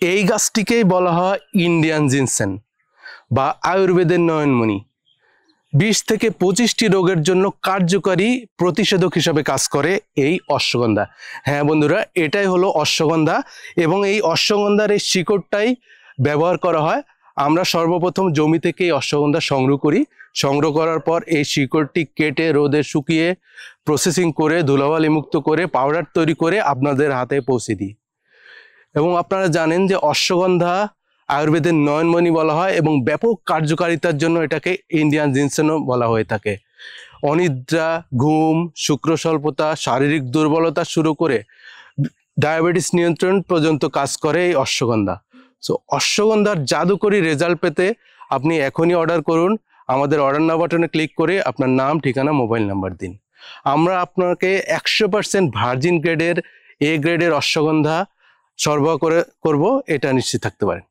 এই গাছটিকেই বলা হয় ইন্ডিয়ান জিনসেন বা আয়ুর্বেদের নয়নমণি। 20 থেকে 25টি রোগের জন্য কার্যকারী প্রতিষেধক হিসাবে কাজ করে এই অশ্বগন্ধা। হ্যাঁ বন্ধুরা, এটাই হলো অশ্বগন্ধা এবং এই অশ্বগন্ধার এই শিকড়টাই ব্যবহার করা হয়। আমরা সর্বপ্রথম জমি থেকে এই অশ্বগন্ধা সংগ্রহ করি। সংগ্রহ করার পর এই শিকড়টি কেটে রোদে শুকিয়ে প্রসেসিং করে ধুলাবালি মুক্ত করে পাউডার তৈরি করে আপনাদের হাতে পৌঁছে দিই। এবং আপনারা জানেন যে অশ্বগন্ধা আয়ুর্বেদের নয়নমণি বলা হয় এবং ব্যাপক কার্যকারিতার জন্য এটাকে ইন্ডিয়ান জিনসেনও বলা হয়ে থাকে। অনিদ্রা, ঘুম, শুক্র স্বল্পতা, শারীরিক দুর্বলতা শুরু করে ডায়াবেটিস নিয়ন্ত্রণ পর্যন্ত কাজ করে এই অশ্বগন্ধা। সো অশ্বগন্ধার জাদুকরী রেজাল্ট পেতে আপনি এখনই অর্ডার করুন। আমাদের অর্ডার নাও বাটনে ক্লিক করে আপনার নাম, ঠিকানা, মোবাইল নাম্বার দিন। আমরা আপনাকে 100% ভার্জিন গ্রেডের, এ গ্রেডের অশ্বগন্ধা সরবরাহ করব, এটা নিশ্চিত থাকতে পারেন।